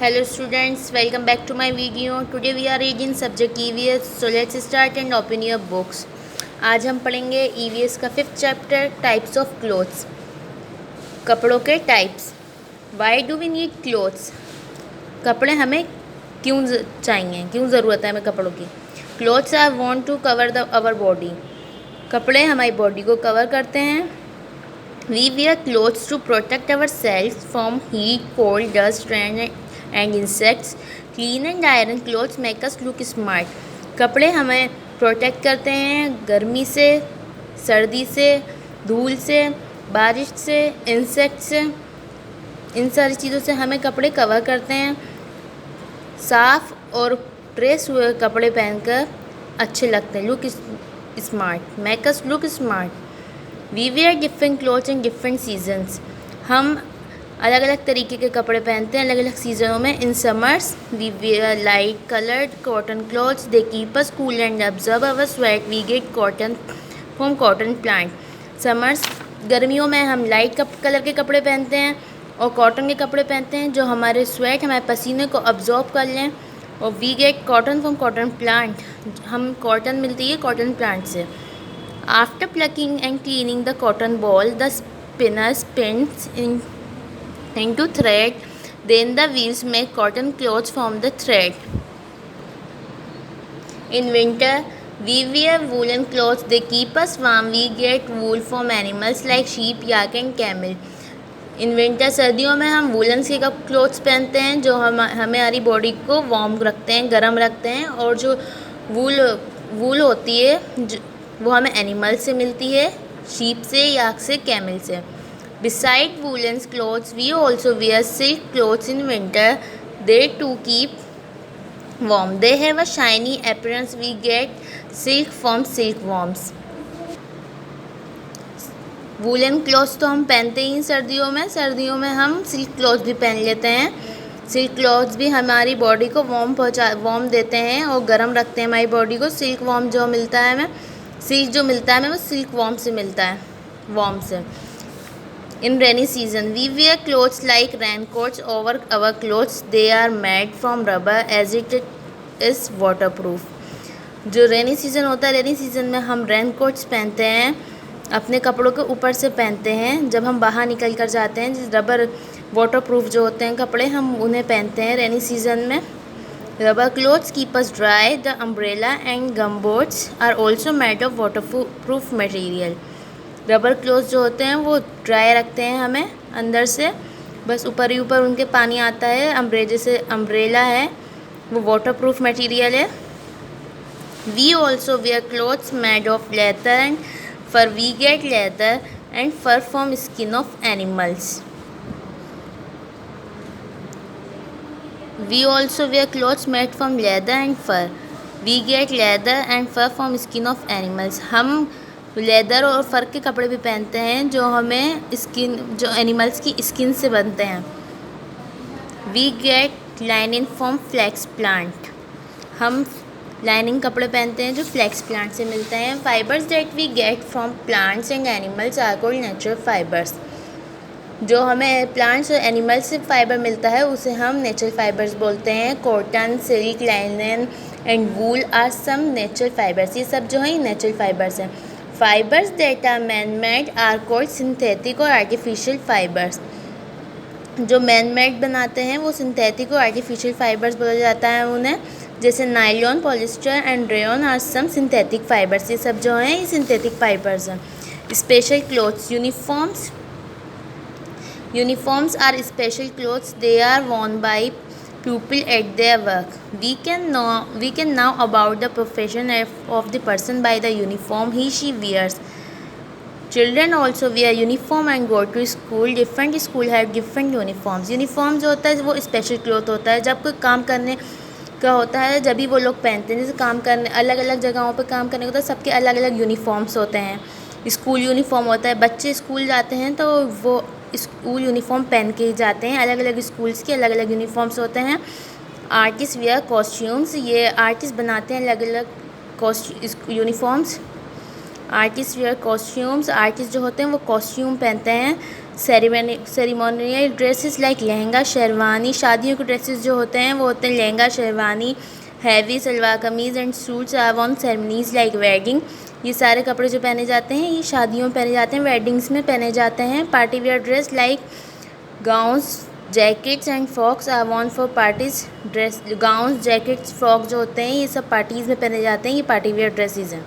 Hello students, welcome back to my video. Today we are reading subject EVS. So let's start and open your books. आज हम पढ़ेंगे EVS का 5th chapter types of clothes. कपड़ों के types. Why do we need clothes? कपड़े हमें क्यों चाहिए, क्यों ज़रूरत है हमें कपड़ों की. Clothes are want to cover our body. कपड़े हमारी बॉडी को कवर करते हैं. We wear clothes to protect ourselves from heat, cold, dust, rain and insects. Clean and iron clothes make us look smart. कपड़े हमें प्रोटेक्ट करते हैं गर्मी से, सर्दी से, धूल से, बारिश से, इंसेक्ट से. इन सारी चीज़ों से हमें कपड़े कवर करते हैं. साफ़ और प्रेस हुए कपड़े पहनकर अच्छे लगते हैं. Look smart, make us look smart. We wear different clothes in different seasons. हम अलग अलग तरीके के कपड़े पहनते हैं अलग अलग सीज़नों में. In summers we wear light coloured cotton clothes. They keep us cool and observe our sweat. We get cotton from cotton plant. Summers गर्मियों में हम लाइट कलर के कपड़े पहनते हैं और कॉटन के कपड़े पहनते हैं जो हमारे स्वेट, हमारे पसीने को ऑब्जॉर्व कर लें. और we get cotton from cotton plant. हम कॉटन मिलती है कॉटन प्लांट से. After plucking and cleaning the cotton ball, the spinner spins into thread. Then the weaves make cotton clothes from the thread. In winter, we wear woolen clothes. They keep us warm. We get wool from animals like sheep, yak and camel. In winter सर्दियों में हम woollen के clothes पहनते हैं जो हमारी body को warm रखते हैं, गर्म रखते हैं. और जो वूल होती है वो हमें एनिमल से मिलती है, शीप से, याक से, कैमल से. Beside woollen clothes we also wear silk clothes in winter. They to keep warm. They have a shiny appearance. We get silk from silkworms. Woollen clothes तो हम पहनते ही सर्दियों में. सर्दियों में हम सिल्क क्लॉथ्स भी पहन लेते हैं. सिल्क क्लॉथ्स भी हमारी बॉडी को वार्म देते हैं और गर्म रखते हैं हमारी बॉडी को. सिल्क वॉर्म जो मिलता है हमें, सिल्क जो मिलता है हमें वो सिल्क वॉर्म से मिलता है, वॉर्म से. In rainy season we wear clothes like rain coats over our clothes. They are made from rubber as it is water proof. जो रेनी सीज़न होता है, रेनी सीज़न में हम रेन कोट्स पहनते हैं, अपने कपड़ों के ऊपर से पहनते हैं. जब हम बाहर निकल कर जाते हैं, रबर वाटर प्रूफ जो होते हैं कपड़े, हम उन्हें पहनते हैं रेनी सीज़न में. Rubber clothes keep us dry. The umbrella and gumboats are also made of waterproof material. Rubber clothes जो होते हैं वो ड्राई रखते हैं हमें अंदर से, बस ऊपर ही ऊपर उनके पानी आता है. अम्ब्रेला है वो वाटरप्रूफ मटेरियल है. We also wear clothes made of leather and fur. We get leather and fur from skin of animals. We also wear clothes made from leather and fur. We get leather and fur from skin of animals. हम leather और फर के कपड़े भी पहनते हैं जो हमें जो एनिमल्स की स्किन से बनते हैं. We get lining from flax plant. हम लाइनिंग कपड़े पहनते हैं जो फ्लैक्स प्लांट से मिलते हैं. Fibers that we get from plants and animals are called natural fibers. जो हमें प्लांट्स और एनिमल्स से फाइबर मिलता है उसे हम नेचुरल फाइबर्स बोलते हैं. Cotton, silk, linen and wool are some natural fibres. ये सब जो है नेचुरल फाइबर्स हैं. Fibres that are man made are called synthetic और आर्टिफिशियल फाइबर्स. जो मैन मेड बनाते हैं वो सिंथेटिक और आर्टिफिशियल फाइबर्स बोला जाता है उन्हें. जैसे nylon, polyester and rayon are some synthetic fibres. ये सब जो हैं ये सिंथेटिक फाइबर्स हैं. Special clothes. Uniforms are special clothes. They are worn by people at their work. We can know about the profession of the person by the uniform he/she wears. Children also wear uniform and go to school. Different school have different uniforms. Uniform जो होता है वो special cloth होता है. जब कोई काम करने का होता है जब भी वो लोग पहनते हैं. जैसे काम करने अलग अलग जगहों पर काम करने होता है, सबके अलग अलग यूनिफॉर्म्स होते हैं. स्कूल यूनिफॉर्म होता है. बच्चे स्कूल जाते हैं तो वो स्कूल यूनिफॉर्म पहन के ही जाते हैं. अलग अलग स्कूल्स के अलग अलग यूनिफॉर्म्स होते हैं. Artist wear costumes. ये आर्टिस्ट बनाते हैं अलग अलग uniforms. Artist wear costumes. Artist जो होते हैं वो कॉस्ट्यूम पहनते हैं ceremonial dresses like lehenga, sherwani. शादियों के ड्रेसेस जो होते हैं वो होते हैं lehenga, sherwani. Heavy salwar kameez and suits are on ceremonies like wedding. ये सारे कपड़े जो पहने जाते हैं ये शादियों में पहने जाते हैं, वेडिंग्स में पहने जाते हैं। Party wear dress like gowns, jackets and frocks are worn for parties. Dress gowns, jackets, frock जो होते हैं ये सब पार्टीज़ में पहने जाते हैं, ये पार्टी वेयर ड्रेसेस हैं।